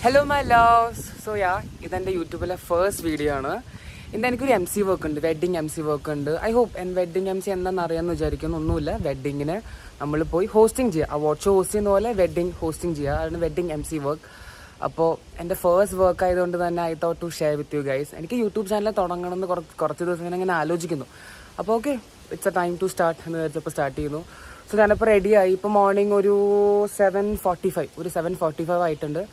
Hello my loves. So ഇതെൻ്റെ യൂട്യൂബിലെ first video ആണ്. ഇന്ന് എനിക്കൊരു MC വർക്ക് ഉണ്ട്, വെഡ്ഡിങ് MC വർക്ക് ഉണ്ട്. ഐ ഹോപ്പ് വെഡ്ഡിങ് MC എന്താണെന്ന് അറിയാമെന്ന് വിചാരിക്കുന്നു. ഒന്നുമില്ല, വെഡ്ഡിങ്ങിന് നമ്മൾ പോയി ഹോസ്റ്റിംഗ് ചെയ്യുക. അവാർഡ് ഷോ ഹോസ്റ്റ് ചെയ്യുന്ന പോലെ വെഡ്ഡിങ് ഹോസ്റ്റിംഗ് ചെയ്യുക. അതാണ് വെഡ്ഡിങ് MC വർക്ക്. അപ്പോൾ എൻ്റെ ഫസ്റ്റ് വർക്ക് ആയതുകൊണ്ട് തന്നെ I thought to share with you guys. എനിക്ക് യൂട്യൂബ് ചാനൽ തുടങ്ങണമെന്ന് കുറച്ച് ദിവസം ഇങ്ങനെ ആലോചിക്കുന്നു. അപ്പോൾ okay, it's a time to start എന്ന് വിചാരിച്ചപ്പോൾ സ്റ്റാർട്ട് ചെയ്യുന്നു. സോ ഞാനിപ്പോൾ റെഡിയായി. ഇപ്പോൾ മോർണിംഗ് ഒരു 7:45 ആയിട്ടുണ്ട്.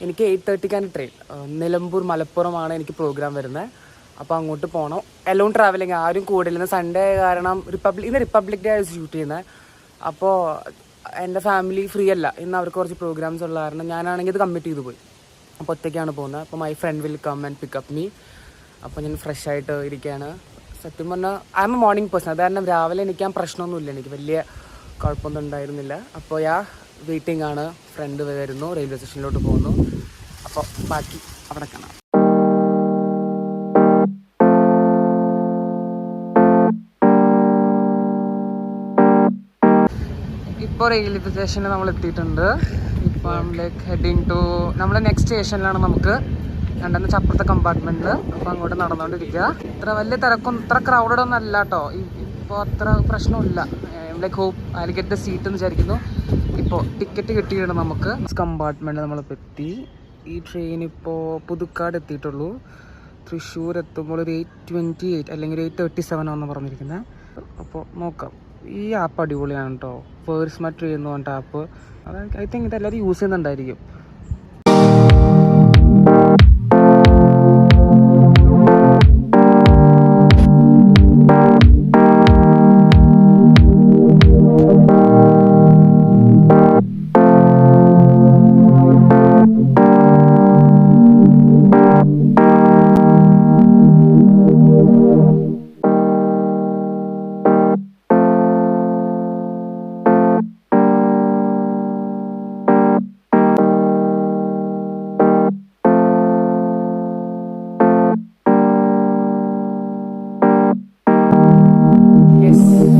എനിക്ക് 8:30 ട്രെയിൻ. നിലമ്പൂർ മലപ്പുറമാണ് എനിക്ക് പ്രോഗ്രാം വരുന്നത്. അപ്പോൾ അങ്ങോട്ട് പോകണം. എലോൺ ട്രാവലിങ്, ആരും കൂടില്ല. സൺഡേ കാരണം ഇന്ന് റിപ്പബ്ലിക് ഡേ ആയി ഷൂട്ട് ചെയ്യുന്നത്. അപ്പോൾ എൻ്റെ ഫാമിലി ഫ്രീ അല്ല. ഇന്ന് അവർക്ക് കുറച്ച് പ്രോഗ്രാംസ് ഉള്ള കാരണം ഞാനാണെങ്കിൽ ഇത് കമ്മിറ്റ് ചെയ്ത് പോയി. അപ്പോൾ ഒറ്റയ്ക്കാണ് പോകുന്നത്. അപ്പോൾ my friend will come and pick up me. അപ്പോൾ ഞാൻ ഫ്രഷ് ആയിട്ട് ഇരിക്കുകയാണ്. സത്യം പറഞ്ഞാൽ I'm a morning person. അത് കാരണം രാവിലെ എണീക്കാൻ പ്രശ്നമൊന്നുമില്ല, എനിക്ക് വലിയ കുഴപ്പമൊന്നും ഉണ്ടായിരുന്നില്ല. അപ്പോൾ വെയിറ്റിംഗ് ആണ്. ഫ്രണ്ട് വരുന്നു, റെയിൽവേ സ്റ്റേഷനിലോട്ട് പോകുന്നു. അപ്പോൾ ബാക്കി അവിടെ കാണാം. ഇപ്പോൾ റെയിൽവേ സ്റ്റേഷനിൽ നമ്മൾ എത്തിയിട്ടുണ്ട്. ഇപ്പം ഹെഡിങ് ടു നമ്മൾ നെക്സ്റ്റ് സ്റ്റേഷനിലാണ് നമുക്ക് രണ്ടെന്ന് അപ്പുറത്തെ കമ്പാർട്ട്മെന്റിൽ. അപ്പോൾ അങ്ങോട്ട് നടന്നുകൊണ്ടിരിക്കുക. ഇത്ര വലിയ ഇത്ര ക്രൗഡഡ് ഒന്നും അല്ല കേട്ടോ. ഇപ്പോൾ അത്ര പ്രശ്നമില്ല. Hope I get the seat എന്ന് വിചാരിക്കുന്നു. ഇപ്പോൾ ടിക്കറ്റ് കിട്ടിയിട്ടുണ്ട് നമുക്ക്. കമ്പാർട്ട്മെന്റ് നമ്മളിപ്പോൾ എത്തി. ഈ ട്രെയിൻ ഇപ്പോൾ പുതുക്കാട് എത്തിയിട്ടുള്ളൂ. തൃശ്ശൂർ എത്തുമ്പോൾ ഒരു 8:28 അല്ലെങ്കിൽ 8:37 ആണെന്ന് പറഞ്ഞിരിക്കുന്നത്. അപ്പോൾ നോക്കാം. ഈ ആപ്പ് അടിപൊളിയാണ് കേട്ടോ. വേഴ്സ് മൈ ട്രെയിൻ എന്ന് പറഞ്ഞിട്ട് ആപ്പ്. അതായത് ഐ തിങ്ക് ഇതെല്ലാവരും യൂസ് ചെയ്യുന്നുണ്ടായിരിക്കും.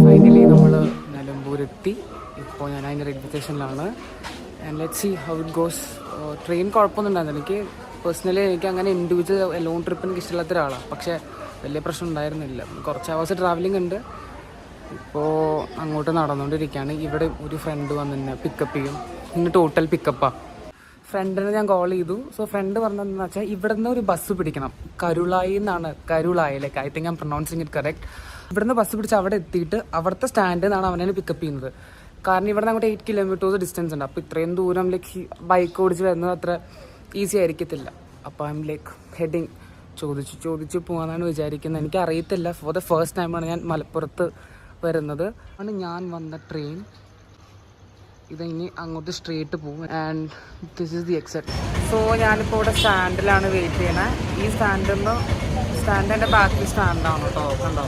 ഫൈനലി നമ്മൾ നിലമ്പൂരെത്തി. ഇപ്പോൾ ഞാൻ അതിൻ്റെ റെയിൽവേ സ്റ്റേഷനിലാണ്. And let's see how it goes. Train കുഴപ്പമൊന്നും ഉണ്ടായിരുന്നില്ല. എനിക്ക് പേഴ്സണലി എനിക്ക് അങ്ങനെ ഇൻഡിവിജ്വൽ ലോങ് ട്രിപ്പ് എനിക്ക് ഇഷ്ടമില്ലാത്ത ഒരാളാണ്. പക്ഷേ വലിയ പ്രശ്നം ഉണ്ടായിരുന്നില്ല. കുറച്ച് അവേഴ്സ് ട്രാവലിംഗ് ഉണ്ട്. ഇപ്പോൾ അങ്ങോട്ട് നടന്നുകൊണ്ടിരിക്കുകയാണ്. ഇവിടെ ഒരു ഫ്രണ്ട് വന്ന് എന്നെ പിക്കപ്പ് ചെയ്യും. ഇന്ന് ടോട്ടൽ പിക്കപ്പാണ്. ഫ്രണ്ടിനെ ഞാൻ കോൾ ചെയ്തു. സോ ഫ്രണ്ട് പറഞ്ഞതെന്ന് വെച്ചാൽ ഇവിടെ നിന്ന് ഒരു ബസ് പിടിക്കണം. കരുളായി എന്നാണ്, കരുളായിലേക്ക് I think I'm pronouncing it correct. ഇവിടുന്ന് ബസ് പിടിച്ച് അവിടെ എത്തിയിട്ട് അവിടുത്തെ സ്റ്റാൻഡിൽ നിന്നാണ് അവനെ പിക്കപ്പ് ചെയ്യുന്നത്. കാരണം ഇവിടെ നിന്ന് അങ്ങോട്ട് 8 കിലോമീറ്റേഴ്സ് ഡിസ്റ്റൻസ് ഉണ്ട്. അപ്പോൾ ഇത്രയും ദൂരം ബൈക്ക് ഓടിച്ച് വരുന്നത് അത്ര ഈസി ആയിരിക്കത്തില്ല. അപ്പോൾ ഐ എം ഹെഡിങ് ചോദിച്ച് പോകാനാണ് വിചാരിക്കുന്നത്. എനിക്ക് അറിയത്തില്ല. ഫോർ ദ ഫസ്റ്റ് ടൈമാണ് ഞാൻ മലപ്പുറത്ത് വരുന്നത്. ആണ് ഞാൻ വന്ന ട്രെയിൻ. ഇതിനി അങ്ങോട്ട് സ്ട്രേറ്റ് പോകും. And this is the exit. So ഞാനിപ്പോൾ ഇവിടെ സ്റ്റാൻഡിലാണ് വെയിറ്റ് ചെയ്യണത്. ഈ സ്റ്റാൻഡിൻ്റെ ബാക്കിൽ സ്റ്റാൻഡാണ് കേട്ടോ. കണ്ടോ,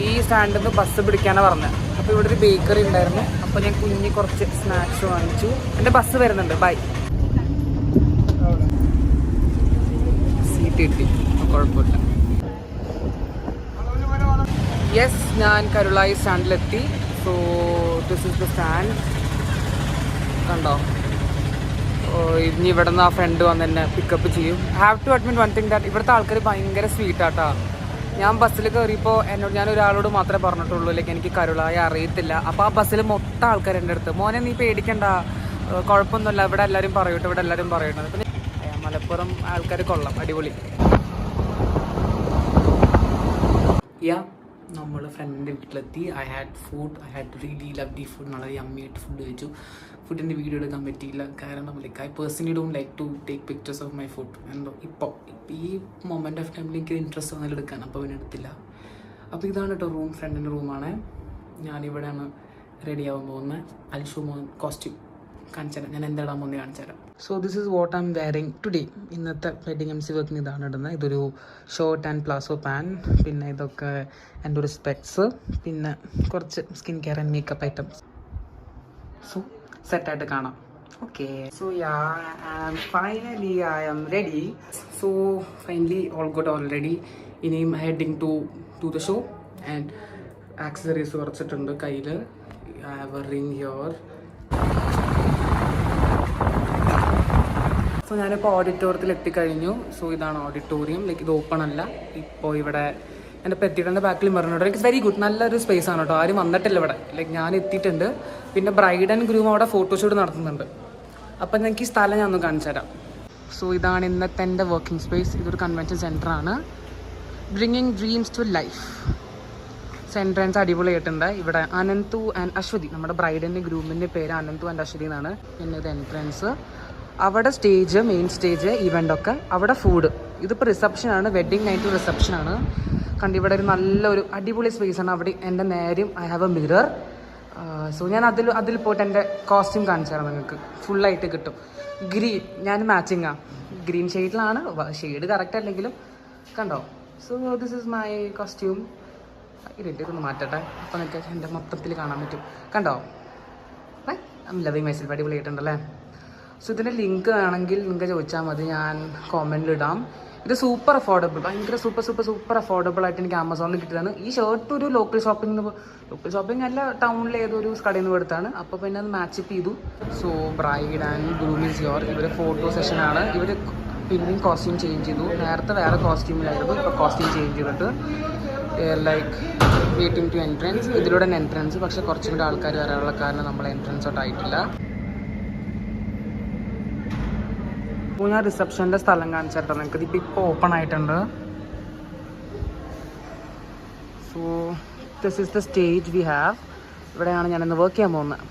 ഈ സ്റ്റാൻഡിൽ നിന്ന് ബസ് പിടിക്കാനാണ് പറഞ്ഞത്. അപ്പോൾ ഇവിടെ ഒരു ബേക്കറി ഉണ്ടായിരുന്നു. അപ്പോൾ ഞാൻ കുറച്ച് സ്നാക്സ് വാങ്ങിച്ചു. എൻ്റെ ബസ് വരുന്നുണ്ട്. ബൈ. സീറ്റ് കിട്ടി, കുഴപ്പമില്ല. യെസ്, ഞാൻ കരുളായി സ്റ്റാൻഡിലെത്തി. So this is the stand. കണ്ടോ, ഇനി ഇവിടെ നിന്ന് ആ ഫ്രണ്ട് വന്ന് എന്നെ പിക്കപ്പ് ചെയ്യും. Have to admit one thing that ഇവിടുത്തെ ആൾക്കാർ ഭയങ്കര സ്വീറ്റാട്ടോ. ഞാൻ ബസ്സിൽ കയറിയപ്പോൾ ഞാൻ ഒരാളോട് മാത്രമേ പറഞ്ഞിട്ടുള്ളൂ, എനിക്ക് കരുളായി അറിയത്തില്ല. അപ്പോൾ ആ ബസ്സിൽ മൊത്തം ആൾക്കാർ എൻ്റെ അടുത്ത്, മോനെ നീ പേടിക്കണ്ട, കുഴപ്പമൊന്നുമില്ല, ഇവിടെ എല്ലാവരും പറയട്ടെ. പിന്നെ മലപ്പുറം ആൾക്കാർ കൊള്ളാം, അടിപൊളി. നമ്മൾ ഫ്രണ്ടിൻ്റെ വീട്ടിലെത്തി. I had really lovely food. വളരെ യമ്മിയായിട്ട് ഫുഡ് കഴിച്ചു. ഫുഡിൻ്റെ വീഡിയോ എടുക്കാൻ പറ്റിയില്ല. കാരണം I personally don't like to take pictures of my food. എന്തോ ഇപ്പോൾ ഈ മൊമെൻ്റ് ഓഫ് ടൈമിൽ എനിക്ക് ഇൻട്രസ്റ്റ് വന്നാൽ എടുക്കാൻ, അപ്പോൾ പിന്നെ എടുത്തില്ല. അപ്പോൾ ഇതാണ് കേട്ടോ റൂം, ഫ്രണ്ടിൻ്റെ റൂമാണ്. ഞാനിവിടെയാണ് റെഡി ആവാൻ പോകുന്നത്. അൽഷു കോസ്റ്റ്യൂം കാണിച്ചു തരാം. ഞാൻ എന്താ ഇടാൻ പോകുന്നത് കാണിച്ചു തരാം. So this is what I M wearing today. ഇന്നത്തെ വെഡിങ് MC വർക്കിന് ഇതാണ് ഇടുന്നത്. ഇതൊരു ഷോർട്ട് ആൻഡ് പ്ലാസോ പാൻറ്, പിന്നെ ഇതൊക്കെ എൻ്റെ ഒരു സ്പെക്സ്, പിന്നെ കുറച്ച് skin care and makeup items. So സെറ്റായിട്ട് കാണാം. Okay, so finally I am ready. So finally all good already. ഇനിയും heading to the show. And accessories കുറച്ചിട്ടുണ്ട് കയ്യിൽ. I have a ring here. So ഞാനിപ്പോൾ ഓഡിറ്റോറിയത്തിൽ എത്തിക്കഴിഞ്ഞു. സോ ഇതാണ് ഓഡിറ്റോറിയം. ലൈക്ക് ഇത് ഓപ്പൺ അല്ല. ഇപ്പോൾ ഇവിടെ എൻ്റെ പെത്തിയുടെ ബാക്കിൽ പറഞ്ഞിട്ടുണ്ട്. It's very good. നല്ലൊരു സ്പേസ് ആണ് കേട്ടോ. ആരും വന്നിട്ടില്ല ഇവിടെ. ലൈക്ക് ഞാൻ എത്തിയിട്ടുണ്ട്. പിന്നെ ബ്രൈഡ് ആൻഡ് ഗ്രൂം അവിടെ ഫോട്ടോഷൂട്ട് നടത്തുന്നുണ്ട്. അപ്പം എനിക്ക് ഈ സ്ഥലം ഞാൻ ഒന്ന് കാണിച്ചു തരാം. സോ ഇതാണ് ഇന്നത്തെ എൻ്റെ വർക്കിംഗ് സ്പേസ്. ഇതൊരു കൺവെൻഷൻ സെൻറ്ററാണ്. Bringing dreams to life. Entrance അടിപൊളിയായിട്ടുണ്ട്. ഇവിടെ അനന്തു ആൻഡ് അശ്വതി, നമ്മുടെ ബ്രൈഡിൻ്റെ ഗ്രൂമിൻ്റെ പേര് അനന്തു ആൻഡ് അശ്വതി എന്നാണ്. പിന്നെ ഇത് എൻട്രൻസ്. അവിടെ സ്റ്റേജ്, മെയിൻ സ്റ്റേജ്, ഇവൻ്റ് ഒക്കെ. അവിടെ ഫുഡ്. ഇതിപ്പോൾ റിസപ്ഷനാണ്, വെഡ്ഡിങ് നൈറ്റ് റിസപ്ഷനാണ്. കണ്ട് ഇവിടെ ഒരു നല്ലൊരു അടിപൊളി സ്പേസാണ്. അവിടെ എൻ്റെ നേരെയും I have A mirror. So ഞാൻ അതിൽ പോയിട്ട് എൻ്റെ കോസ്റ്റ്യൂം കാണിച്ചു തരാം. നിങ്ങൾക്ക് ഫുള്ളായിട്ട് കിട്ടും. ഗ്രീൻ, ഞാൻ മാച്ചിങ്ങാണ്. ഗ്രീൻ ഷെയ്ഡിലാണ്. ഷെയ്ഡ് കറക്റ്റ് അല്ലെങ്കിലും കണ്ടോ. So this is my costume. ഇതൊന്ന് മാറ്റട്ടെ. അപ്പോൾ നിങ്ങൾക്ക് എൻ്റെ മൊത്തത്തിൽ കാണാൻ പറ്റും. കണ്ടോ, ഐ എം ലവിങ് മൈസെൽഫ്. അടിപൊളിയായിട്ടുണ്ടല്ലേ. സോ ഇതിൻ്റെ ലിങ്ക് വേണമെങ്കിൽ നിങ്ങൾക്ക് ചോദിച്ചാൽ മതി, ഞാൻ കോമെൻറ്റിൽ ഇടാം. ഇത് സൂപ്പർ അഫോർഡബിൾ, ഭയങ്കര സൂപ്പർ അഫോർഡബിൾ ആയിട്ട് എനിക്ക് ആമസോണിൽ കിട്ടിയതാണ്. ഈ ഷർട്ട് ഒരു ലോക്കൽ ഷോപ്പിംഗ് അല്ല, ടൗണിലെ ഏതൊരു കടയിൽ നിന്ന് എടുത്താണ്. അപ്പോൾ പിന്നെ അത് മാച്ചപ്പ് ചെയ്തു. So bride and groom is your. ഇവർ ഫോട്ടോ സെഷനാണ്. ഇവർ പിന്നെയും കോസ്റ്റ്യൂം ചേഞ്ച് ചെയ്തു. നേരത്തെ വേറെ കോസ്റ്റ്യൂമിലായിരുന്നു, ഇപ്പോൾ കോസ്റ്റ്യൂം ചേഞ്ച് ചെയ്തിട്ട് ലൈക്ക് വെയിറ്റിംഗ് ടു എൻട്രൻസ്. ഇതിലൂടെ എൻട്രൻസ്, പക്ഷേ കുറച്ചും കൂടി ആൾക്കാർ വരാനുള്ള കാരണം നമ്മൾ എൻട്രൻസ് തൊട്ടായിട്ടില്ല. അപ്പോൾ ഞാൻ റിസപ്ഷൻ്റെ സ്ഥലം കാണിച്ചിട്ടോ നിങ്ങൾക്ക്. ഇപ്പോൾ ഓപ്പൺ ആയിട്ടുണ്ട്. So this is the stage we have. ഇവിടെയാണ് ഞാനിന്ന് വർക്ക് ചെയ്യാൻ പോകുന്നത്.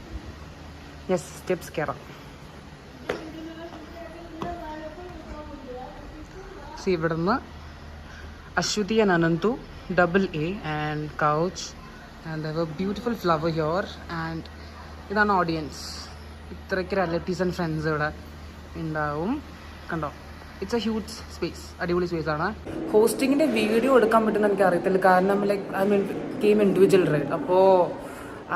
യെസ്, സ്റ്റെപ്സ് കയറാം. സോ ഇവിടുന്ന് Aswathi and Ananthu, AA and couch, and there were beautiful flower here. And ഇതാണ് ഓഡിയൻസ്. ഇത്രയ്ക്ക് റിലേറ്റീവ്സ് ആൻഡ് ഫ്രണ്ട്സ് ഇവിടെ ഉണ്ടാവും. കണ്ടോ, ഇറ്റ്സ് എ ഹ്യൂജ് സ്പേസ്. അടിപൊളി സ്പേസ് ആണ്. ഹോസ്റ്റിങ്ങിൻ്റെ വീഡിയോ എടുക്കാൻ പറ്റുന്ന എനിക്ക് അറിയത്തില്ല, കാരണം like I mean came individual right. അപ്പോൾ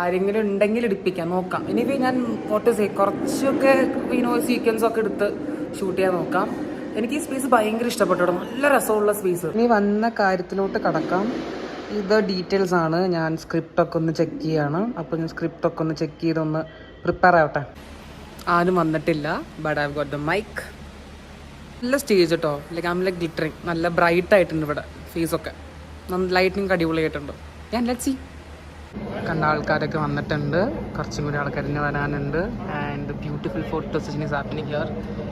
ആരെങ്കിലും ഉണ്ടെങ്കിൽ എടുപ്പിക്കാം, നോക്കാം. ഇനിയിപ്പോൾ ഞാൻ ഫോട്ടോസ് കുറച്ചൊക്കെ സീക്വൻസൊക്കെ എടുത്ത് ഷൂട്ട് ചെയ്യാൻ നോക്കാം. എനിക്ക് ഈ സ്പേസ് ഭയങ്കര ഇഷ്ടപ്പെട്ടു. നല്ല രസമുള്ള സ്പേസ്. ഇനി വന്ന കാര്യത്തിലോട്ട് കടക്കാം. ഇത് ഡീറ്റെയിൽസ് ആണ്. ഞാൻ സ്ക്രിപ്റ്റൊക്കെ ഒന്ന് ചെക്ക് ചെയ്യാണ്. അപ്പോൾ ഞാൻ സ്ക്രിപ്റ്റൊക്കെ ഒന്ന് ചെക്ക് ചെയ്തൊന്ന് പ്രിപ്പയർ ആവട്ടെ. ആരും വന്നിട്ടില്ല, but I got the mic. നല്ല സ്റ്റേജ് കേട്ടോ. Like I am like glittering. നല്ല ബ്രൈറ്റ് ആയിട്ടുണ്ട് ഇവിടെ ഫേസൊക്കെ. ലൈറ്റിങ് അടിപൊളിയായിട്ടുണ്ട്. Let's see. കണ്ട ആൾക്കാരൊക്കെ വന്നിട്ടുണ്ട്. കുറച്ചും കൂടി ആൾക്കാർ ഇനി വരാനുണ്ട്. And beautiful photo session is happening here.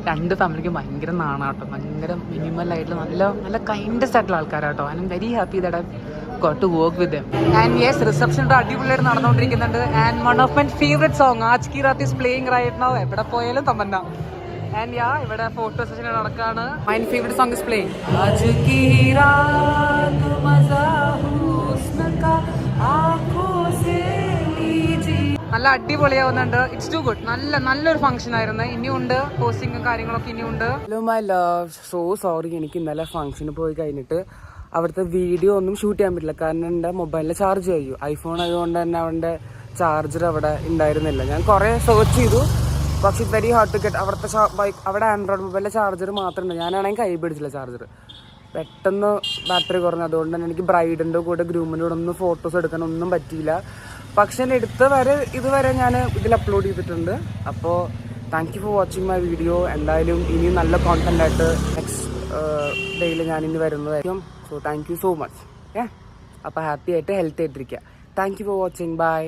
രണ്ട് ഫാമിലിക്കും ഭയങ്കര നാണാട്ടോ. ഭയങ്കര മിനിമൽ ആയിട്ടുള്ള നല്ല കൈൻഡസ്റ്റ് ആയിട്ടുള്ള ആൾക്കാരാട്ടോ. I am very happy that I got to work with them. And yes, reception അടിപൊളിയായിട്ട് നടന്നുകൊണ്ടിരിക്കുന്നുണ്ട്. And one of my favourite song Aaj Ki Raat is playing right now. എവിടെ പോയാലും തമന്ന. ആൻഡ് യാ, ഇവിടെ ഫോട്ടോ സെഷൻ നടക്കാണ്. My favourite song is playing. ആജ് കി രാത് മസാ ഹുസ്ന കാ ആഖോं സേ ലീജി. നല്ല അടിപൊളിയാവുന്നുണ്ട്. It's too good. നല്ലൊരു ഫംഗ്ഷൻ ആയിരുന്നു. ഇനിയുണ്ട് പോസ്റ്റിങ്ങും കാര്യങ്ങളൊക്കെ ഇനിയുണ്ട്. Hello my love, so sorry. എനിക്ക് ഇന്നലെ ഫംഗ്ഷന് പോയി കഴിഞ്ഞിട്ട് അവിടുത്തെ വീഡിയോ ഒന്നും ഷൂട്ട് ചെയ്യാൻ പറ്റില്ല, കാരണം എൻ്റെ മൊബൈലിൽ ചാർജ് കഴിയും. ഐഫോൺ ആയതുകൊണ്ട് തന്നെ അവൻ്റെ ചാർജർ അവിടെ ഉണ്ടായിരുന്നില്ല. ഞാൻ കുറേ സെർച്ച് ചെയ്തു, പക്ഷേ it very hard to get. അവിടെ ആൻഡ്രോയിഡ് മൊബൈലിലെ ചാർജർ മാത്രമുണ്ട്. ഞാനാണെങ്കിൽ കൈ പിടിച്ചില്ല ചാർജർ. പെട്ടെന്ന് ബാറ്ററി കുറഞ്ഞു. അതുകൊണ്ട് തന്നെ എനിക്ക് ബ്രൈഡിൻ്റെ കൂടെ ഗ്രൂമിൻ്റെ കൂടെ ഒന്നും ഫോട്ടോസ് എടുക്കാനൊന്നും പറ്റിയില്ല. പക്ഷേ ഇതുവരെ ഞാൻ ഇതിൽ അപ്ലോഡ് ചെയ്തിട്ടുണ്ട്. അപ്പോൾ thank you for watching my video. എന്തായാലും ഇനിയും നല്ല കോണ്ടന്റ് ആയിട്ട് നെക്സ്റ്റ് ഡേയിൽ ഞാൻ ഇനി വരുന്നതായിരിക്കും. So thank you so much. അപ്പോൾ ഹാപ്പി ആയിട്ട് ഹെൽത്തി ആയിട്ടിരിക്കുക. Thank you for watching. By.